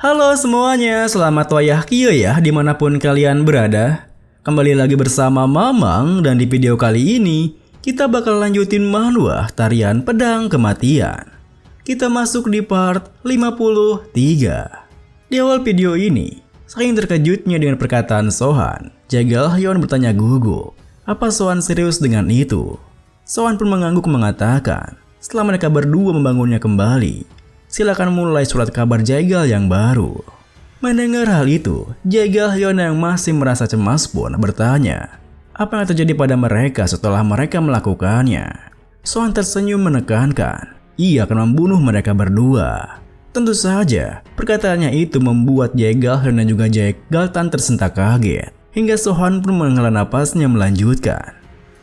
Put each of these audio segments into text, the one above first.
Halo semuanya, selamat wayah kieu ya dimanapun kalian berada. Kembali lagi bersama Mamang dan di video kali ini kita bakal lanjutin manhwa tarian pedang kematian. Kita masuk di part 53. Di awal video ini, saking terkejutnya dengan perkataan Sohan, Jae-gal Hyeon bertanya gugup, apa Sohan serius dengan itu? Sohan pun mengangguk mengatakan, setelah mereka berdua membangunnya kembali, silakan mulai surat kabar Jae-gal yang baru. Mendengar hal itu, Jae-gal Hyeon yang masih merasa cemas pun bertanya, apa yang terjadi pada mereka setelah mereka melakukannya? Sohan tersenyum menekankan, ia akan membunuh mereka berdua. Tentu saja, perkataannya itu membuat Jae-gal Hyeon dan juga Jae-gal-tan tersentak kaget. Hingga Sohan pun menghela napasnya melanjutkan.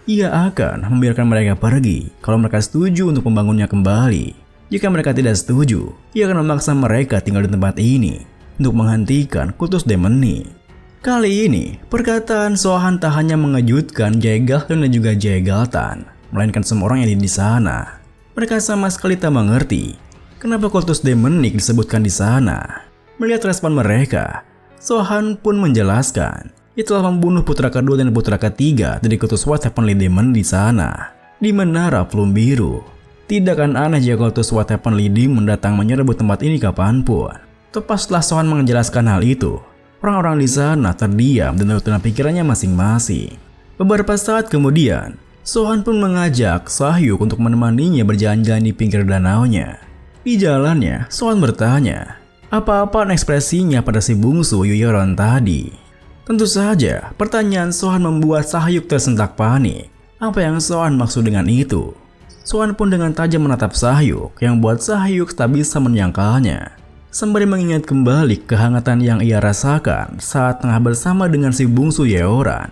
Ia akan membiarkan mereka pergi kalau mereka setuju untuk membangunnya kembali. Jika mereka tidak setuju, ia akan memaksa mereka tinggal di tempat ini untuk menghentikan kultus demoni. Kali ini, perkataan Sohan tak hanya mengejutkan Jae-gal Hyeon dan juga Jae-gal-tan, melainkan semua orang yang ada di sana. Mereka sama sekali tak mengerti kenapa kultus demonik disebutkan di sana. Melihat respon mereka, Sohan pun menjelaskan, ia telah membunuh putra kedua dan putra ketiga dari kultus What Heavenly Demon di sana, di Menara Plum Biru. Tidak akan aneh jika kultus What Heavenly Demon datang menyerbu tempat ini kapanpun. Tepat setelah Sohan menjelaskan hal itu, orang-orang di sana terdiam dan tenang pikirannya masing-masing. Beberapa saat kemudian, Sohan pun mengajak Sahyuk untuk menemaninya berjalan-jalan di pinggir danaunya. Di jalannya, Sohan bertanya, apa-apaan ekspresinya pada si bungsu Yuyeon tadi. Tentu saja, pertanyaan Sohan membuat Sahyuk tersentak panik. Apa yang Sohan maksud dengan itu? Sohan pun dengan tajam menatap Sahyuk yang buat Sahyuk tak bisa menyangkalnya. Sembari mengingat kembali kehangatan yang ia rasakan saat tengah bersama dengan si bungsu Yeoran,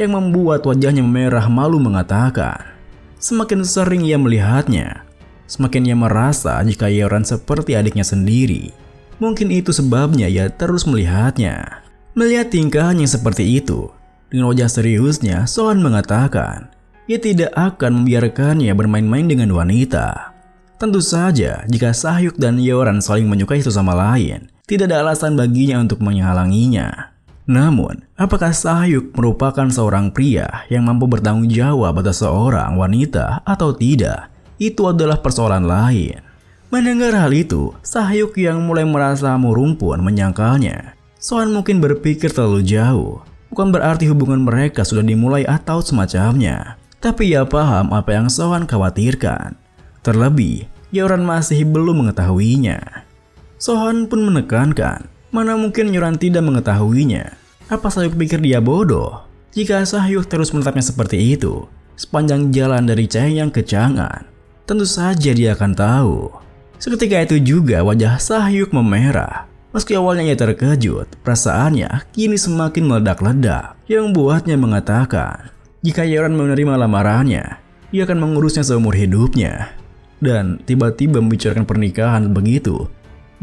yang membuat wajahnya memerah malu mengatakan, semakin sering ia melihatnya, semakin ia merasa jika Yeoran seperti adiknya sendiri. Mungkin itu sebabnya ia terus melihatnya. Melihat tingkahnya seperti itu, dengan wajah seriusnya Sohan mengatakan, ia tidak akan membiarkannya bermain-main dengan wanita. Tentu saja, jika Sahyuk dan Yeoran saling menyukai satu sama lain, tidak ada alasan baginya untuk menghalanginya. Namun, apakah Sahyuk merupakan seorang pria yang mampu bertanggung jawab atas seorang wanita atau tidak? Itu adalah persoalan lain. Mendengar hal itu, Sahyuk yang mulai merasa murung pun menyangkalnya. Sohan mungkin berpikir terlalu jauh. Bukan berarti hubungan mereka sudah dimulai atau semacamnya. Tapi ia paham apa yang Sohan khawatirkan. Terlebih, Yeoran masih belum mengetahuinya. Sohan pun menekankan, mana mungkin Yeoran tidak mengetahuinya. Apa Sahyuk pikir dia bodoh? Jika Sahyuk terus menetapnya seperti itu, sepanjang jalan dari Chaeyoung ke Chang'an, tentu saja dia akan tahu. Seketika itu juga wajah Sahyuk memerah. Meski awalnya ia terkejut, perasaannya kini semakin meledak-ledak, yang buatnya mengatakan, jika Yeoran menerima lamarannya, ia akan mengurusnya seumur hidupnya. Dan tiba-tiba membicarakan pernikahan begitu.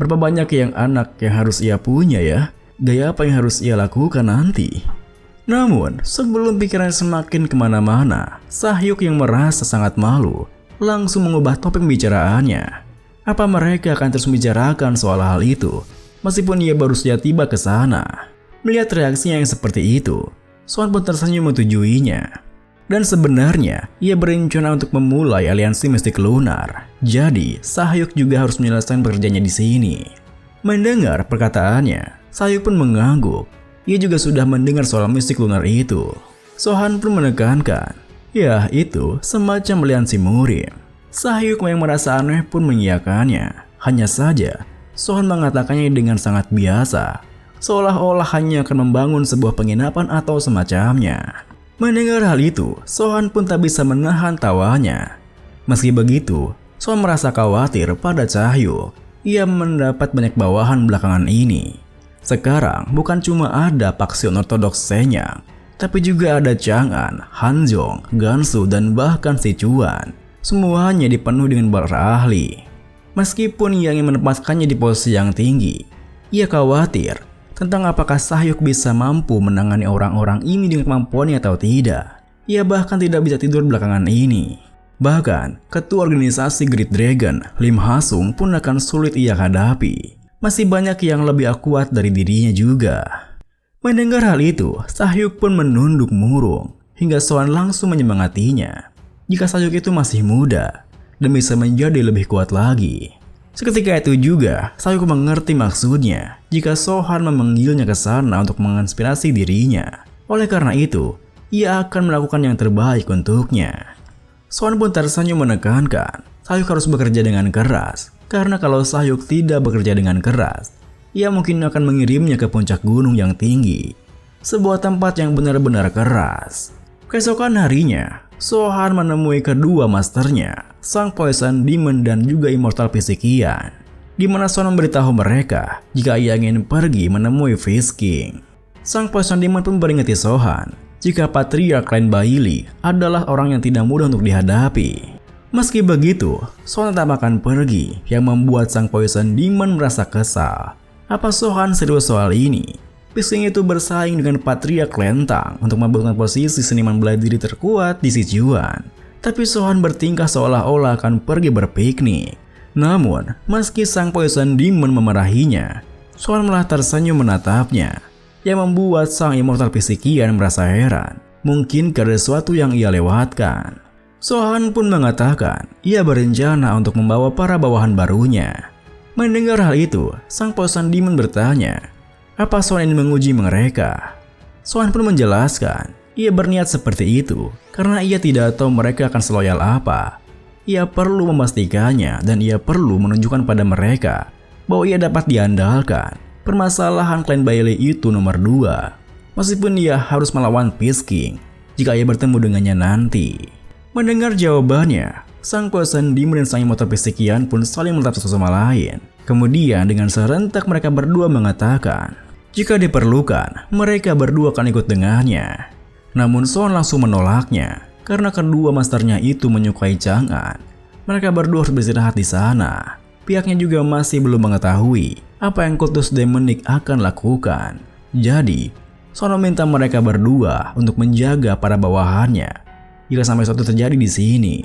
Berapa banyak yang anak yang harus ia punya ya? Gaya apa yang harus ia lakukan nanti? Namun, sebelum pikirannya semakin kemana-mana, Sahyuk yang merasa sangat malu langsung mengubah topik pembicaraannya. Apa mereka akan terus membicarakan soal hal itu, meskipun ia baru saja tiba ke sana? Melihat reaksinya yang seperti itu, Sohan pun tersenyum menyujuinya. Dan sebenarnya, ia berencana untuk memulai aliansi mistik lunar. Jadi, Sahyuk juga harus menyelesaikan pekerjaannya di sini. Mendengar perkataannya, Sahyuk pun mengangguk. Ia juga sudah mendengar soal mistik lunar itu. Sohan pun menekankan, ya itu semacam aliansi murim. Sahyuk yang merasa aneh pun mengiyakannya. Hanya saja, Sohan mengatakannya dengan sangat biasa, seolah-olah hanya akan membangun sebuah penginapan atau semacamnya. Mendengar hal itu, Sohan pun tak bisa menahan tawanya. Meski begitu, Sohan merasa khawatir pada Chaeyoung. Ia mendapat banyak bawahan belakangan ini. Sekarang bukan cuma ada Pakseon ortodoks Shenyang, tapi juga ada Chang'an, Hanzhong, Gansu, dan bahkan Sichuan. Semuanya dipenuhi dengan para ahli. Meskipun ia ingin menempatkannya di posisi yang tinggi, ia khawatir tentang apakah Sahyuk bisa mampu menangani orang-orang ini dengan kemampuannya atau tidak. Ia bahkan tidak bisa tidur belakangan ini. Bahkan, ketua organisasi Great Dragon, Lim Ha-sung pun akan sulit ia hadapi. Masih banyak yang lebih kuat dari dirinya juga. Mendengar hal itu, Sahyuk pun menunduk murung hingga Sohan langsung menyemangatinya. Jika Sahyuk itu masih muda dan bisa menjadi lebih kuat lagi. Seketika itu juga, Sahyuk mengerti maksudnya jika Sohan memanggilnya ke sana untuk menginspirasi dirinya. Oleh karena itu, ia akan melakukan yang terbaik untuknya. Sohan pun tersenyum menekankan, Sahyuk harus bekerja dengan keras. Karena kalau Sahyuk tidak bekerja dengan keras, ia mungkin akan mengirimnya ke puncak gunung yang tinggi. Sebuah tempat yang benar-benar keras. Keesokan harinya, Sohan menemui kedua masternya, Sang Poison Demon dan juga Immortal Physikian, di mana Sohan memberitahu mereka jika ia ingin pergi menemui Fish King. Sang Poison Demon pun memperingati Sohan jika Patriarch Clan Bailey adalah orang yang tidak mudah untuk dihadapi. Meski begitu, Sohan tetap akan pergi yang membuat Sang Poison Demon merasa kesal. Apa Sohan serius soal ini? Fish King itu bersaing dengan Patriarch Clan Tang untuk membutuhkan posisi seniman bela diri terkuat di Sichuan. Tapi Sohan bertingkah seolah-olah akan pergi berpiknik. Namun, meski Sang Poison Demon memarahinya, Sohan malah tersenyum menatapnya, yang membuat Sang Immortal Physikian merasa heran. Mungkin karena sesuatu yang ia lewatkan. Sohan pun mengatakan ia berencana untuk membawa para bawahan barunya. Mendengar hal itu, Sang Poison Demon bertanya, apa Sohan ingin menguji mereka? Sohan pun menjelaskan, ia berniat seperti itu karena ia tidak tahu mereka akan seloyal apa. Ia perlu memastikannya dan ia perlu menunjukkan pada mereka bahwa ia dapat diandalkan. Permasalahan Clan Bailey itu nomor 2. Meskipun ia harus melawan Fish King jika ia bertemu dengannya nanti. Mendengar jawabannya, Sang Poison Demon dan Sang Immortal Physikian pun saling menatap satu sama lain. Kemudian dengan serentak mereka berdua mengatakan, jika diperlukan, mereka berdua akan ikut dengannya. Namun Sohan langsung menolaknya, karena kedua masternya itu menyukai Chang'an. Mereka berdua harus beristirahat di sana. Pihaknya juga masih belum mengetahui apa yang Kultus Demonic akan lakukan. Jadi, Sohan meminta mereka berdua untuk menjaga para bawahannya jika sampai sesuatu terjadi di sini.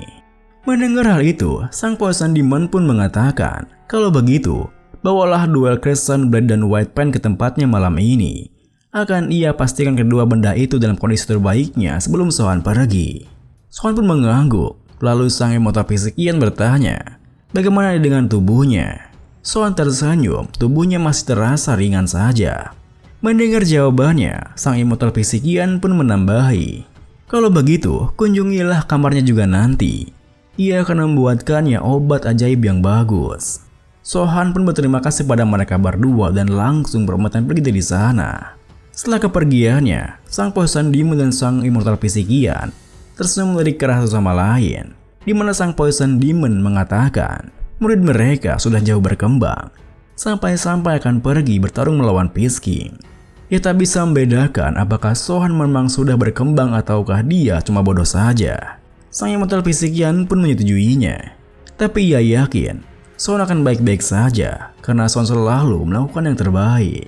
Mendengar hal itu, Sang Poison Demon pun mengatakan, kalau begitu, bawalah duel Crescent Blade dan White Pen ke tempatnya malam ini. Akan ia pastikan kedua benda itu dalam kondisi terbaiknya sebelum Sohan pergi. Sohan pun mengangguk, lalu Sang Immortal Physikian bertanya, bagaimana dengan tubuhnya? Sohan tersenyum, tubuhnya masih terasa ringan saja. Mendengar jawabannya, Sang Immortal Physikian pun menambahi, kalau begitu, kunjungilah kamarnya juga nanti. Ia akan membuatkannya obat ajaib yang bagus. Sohan pun berterima kasih pada mereka berdua dan langsung berpamitan pergi dari sana. Setelah kepergiannya, Sang Poison Demon dan Sang Immortal Physikian tersenyum melirik keras satu sama lain, di mana Sang Poison Demon mengatakan murid mereka sudah jauh berkembang, sampai-sampai akan pergi bertarung melawan Fish King. Ia tak bisa membedakan apakah Sohan memang sudah berkembang ataukah dia cuma bodoh saja. Sang Immortal Physikian pun menyetujuinya. Tapi ia yakin Sohan akan baik-baik saja karena Sohan selalu melakukan yang terbaik.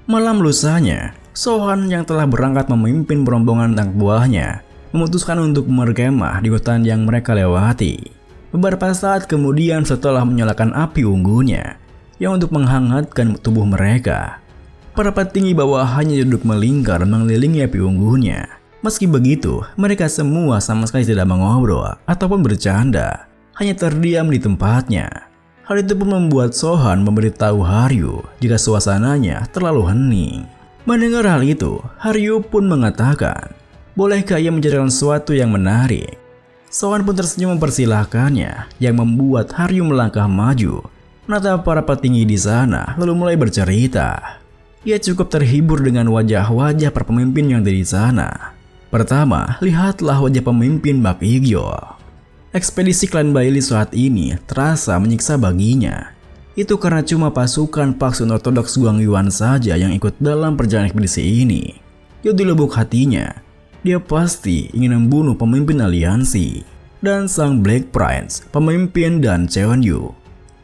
Malam lusanya, Sohan yang telah berangkat memimpin rombongan anak buahnya memutuskan untuk berkemah di hutan yang mereka lewati. Beberapa saat kemudian setelah menyalakan api unggunya yang untuk menghangatkan tubuh mereka, para petinggi bawahannya duduk melingkar mengelilingi api unggunya. Meski begitu, mereka semua sama sekali tidak mengobrol ataupun bercanda, hanya terdiam di tempatnya. Hal itu pun membuat Sohan memberitahu Haryu jika suasananya terlalu hening. Mendengar hal itu, Haryu pun mengatakan, bolehkah ia menceritakan sesuatu yang menarik? Sohan pun tersenyum mempersilahkannya, yang membuat Haryu melangkah maju menatap para petinggi di sana lalu mulai bercerita. Ia cukup terhibur dengan wajah-wajah para pemimpin yang ada di sana. Pertama, lihatlah wajah pemimpin Bak Igyol. Ekspedisi Clan Bailey saat ini terasa menyiksa baginya. Itu karena cuma pasukan Paksun Ortodoks Guangyuan saja yang ikut dalam perjalanan ekspedisi ini. Di lubuk hatinya, dia pasti ingin membunuh pemimpin aliansi dan sang Black Prince, pemimpin dan Cheonju.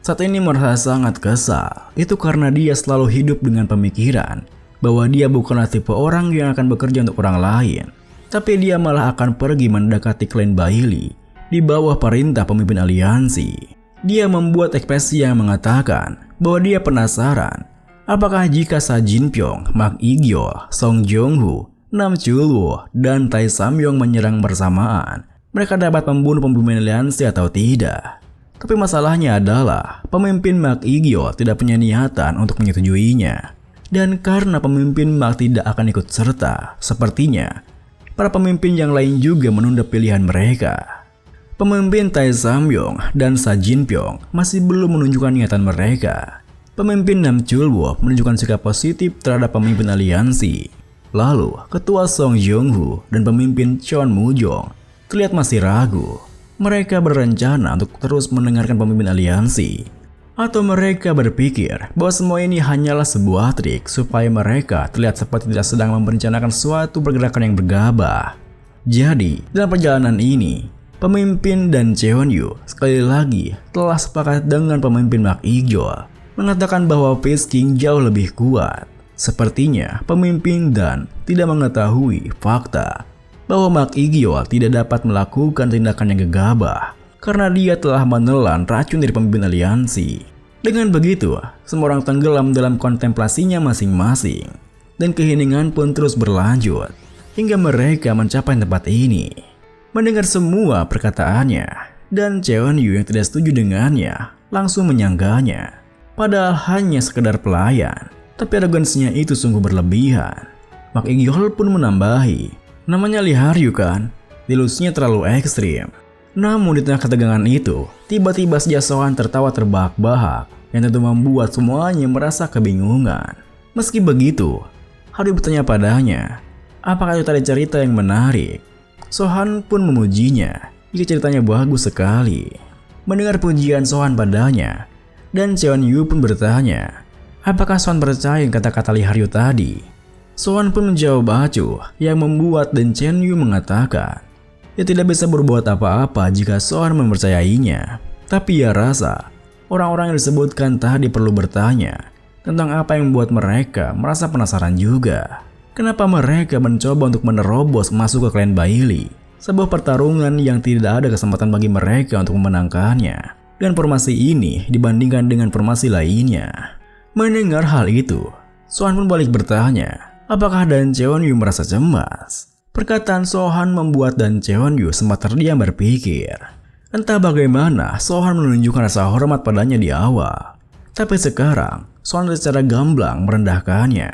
Saat ini merasa sangat kesal, itu karena dia selalu hidup dengan pemikiran bahwa dia bukanlah tipe orang yang akan bekerja untuk orang lain, tapi dia malah akan pergi mendekati Clan Bailey di bawah perintah pemimpin aliansi. Dia membuat ekspresi yang mengatakan bahwa dia penasaran apakah jika Sa Jinpyong, Mak Igyol, Song Jong-ho, Nam Chul-woo, dan Tae Samyong menyerang bersamaan, mereka dapat membunuh pemimpin aliansi atau tidak. Tapi masalahnya adalah pemimpin Mak Igyol tidak punya niatan untuk menyetujuinya. Dan karena pemimpin Mak tidak akan ikut serta, sepertinya para pemimpin yang lain juga menunda pilihan mereka. Pemimpin Tae Samyong dan Sa Jinpyong masih belum menunjukkan niatan mereka. Pemimpin Nam Chul-woo menunjukkan sikap positif terhadap pemimpin aliansi. Lalu, ketua Song Jong-ho dan pemimpin Chon Moo-jong terlihat masih ragu. Mereka berencana untuk terus mendengarkan pemimpin aliansi. Atau mereka berpikir bahwa semua ini hanyalah sebuah trik supaya mereka terlihat seperti tidak sedang merencanakan suatu pergerakan yang bergabah. Jadi, dalam perjalanan ini, pemimpin dan Cheon-yu sekali lagi telah sepakat dengan pemimpin Mak Igyol, mengatakan bahwa Peace King jauh lebih kuat. Sepertinya pemimpin Dan tidak mengetahui fakta bahwa Mak Igyol tidak dapat melakukan tindakan yang gegabah karena dia telah menelan racun dari pemimpin aliansi. Dengan begitu, semua orang tenggelam dalam kontemplasinya masing-masing, dan keheningan pun terus berlanjut hingga mereka mencapai tempat ini. Mendengar semua perkataannya, dan Cheon-yu yang tidak setuju dengannya langsung menyanggahnya, padahal hanya sekedar pelayan. Tapi arogansinya itu sungguh berlebihan. Mak Igyol pun menambahi, namanya Lee Haryu kan, delusinya terlalu ekstrim. Namun di tengah ketegangan itu, tiba-tiba saja Sohan tertawa terbahak-bahak yang tentu membuat semuanya merasa kebingungan. Meski begitu, Haryu bertanya padanya, apakah itu tadi cerita yang menarik? Sohan pun memujinya jika ceritanya bagus sekali. Mendengar pujian Sohan padanya, dan Cheon-yu pun bertanya, apakah Sohan percaya kata-kata Lee Haryu tadi? Sohan pun menjawab acuh yang membuat Dan Cheon-yu mengatakan dia tidak bisa berbuat apa-apa jika Sohan mempercayainya. Tapi ia rasa orang-orang yang disebutkan tadi perlu bertanya tentang apa yang membuat mereka merasa penasaran juga. Kenapa mereka mencoba untuk menerobos masuk ke klan Bailey, sebuah pertarungan yang tidak ada kesempatan bagi mereka untuk memenangkannya. Dan formasi ini dibandingkan dengan formasi lainnya. Mendengar hal itu, Sohan pun balik bertanya, apakah Dan Cheon-yu merasa cemas? Perkataan Sohan membuat Dan Cheon-yu sempat terdiam berpikir. Entah bagaimana Sohan menunjukkan rasa hormat padanya di awal. Tapi sekarang, Sohan secara gamblang merendahkannya.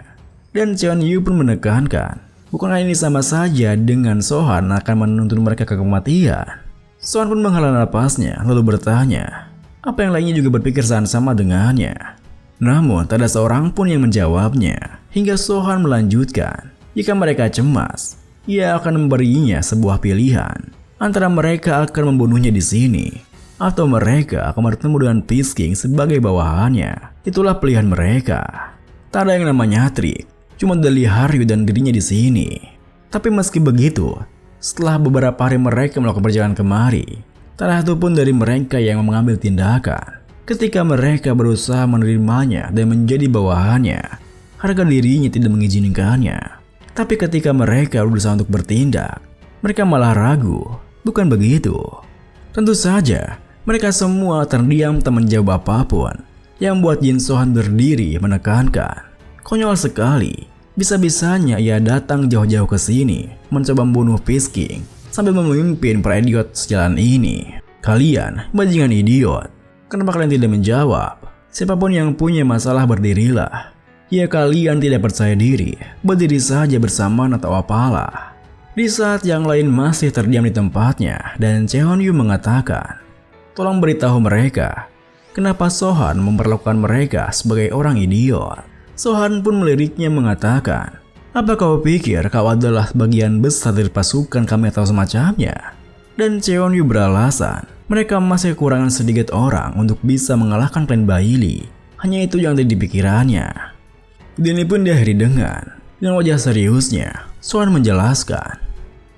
Dan Cheon-yu pun menekankan, bukankah ini sama saja dengan Sohan akan menuntun mereka ke kematian? Sohan pun menghela napasnya lalu bertanya, apa yang lainnya juga berpikir sama dengannya. Namun tak ada seorang pun yang menjawabnya, hingga Sohan melanjutkan, jika mereka cemas, ia akan memberinya sebuah pilihan, antara mereka akan membunuhnya di sini, atau mereka akan bertemu dengan Peace King sebagai bawahannya. Itulah pilihan mereka. Tak ada yang namanya trik, cuma Lee Haryu dan dirinya di sini. Tapi meski begitu, setelah beberapa hari mereka melakukan perjalanan kemari, tak ada satupun dari mereka yang mengambil tindakan. Ketika mereka berusaha menerimanya dan menjadi bawahannya, harga dirinya tidak mengizinkannya. Tapi ketika mereka berusaha untuk bertindak, mereka malah ragu. Bukan begitu? Tentu saja, mereka semua terdiam tak menjawab apapun, yang membuat Jin Sohan berdiri menekankan. Konyol sekali, bisa-bisanya ia datang jauh-jauh ke sini, mencoba membunuh Peace King, sambil memimpin para idiot sejalan ini. Kalian, bajingan idiot. Kenapa kalian tidak menjawab? Siapapun yang punya masalah berdirilah. Ya kalian tidak percaya diri, berdiri saja bersamaan atau apalah. Di saat yang lain masih terdiam di tempatnya, dan Cheon-yu mengatakan, tolong beritahu mereka, kenapa Sohan memperlakukan mereka sebagai orang idiot. Sohan pun meliriknya mengatakan, apa kau pikir kau adalah bagian besar dari pasukan kami atau semacamnya? Dan Cheon-yu beralasan, mereka masih kekurangan sedikit orang untuk bisa mengalahkan klan Bailey. Hanya itu yang ada di pikirannya. Dan ini pun diakhiri dengan wajah seriusnya, Sohan menjelaskan,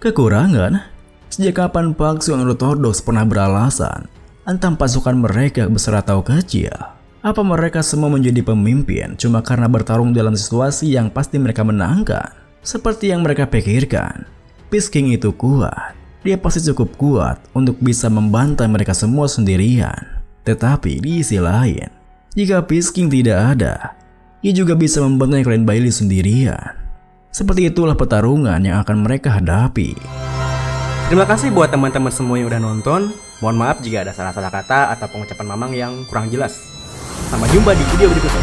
kekurangan? Sejak kapan Paksu yang ortodoks pernah beralasan tentang pasukan mereka besar atau kecil? Apa mereka semua menjadi pemimpin cuma karena bertarung dalam situasi yang pasti mereka menangkan? Seperti yang mereka pikirkan, Peace King itu kuat. Dia pasti cukup kuat untuk bisa membantai mereka semua sendirian. Tetapi di sisi lain, Jika Peach King tidak ada, ia juga bisa membantai Clan Bailey sendirian. Seperti itulah pertarungan yang akan mereka hadapi. Terima kasih buat teman-teman semua yang udah nonton. Mohon maaf jika ada salah-salah kata atau pengucapan Mamang yang kurang jelas. Sampai jumpa di video berikutnya.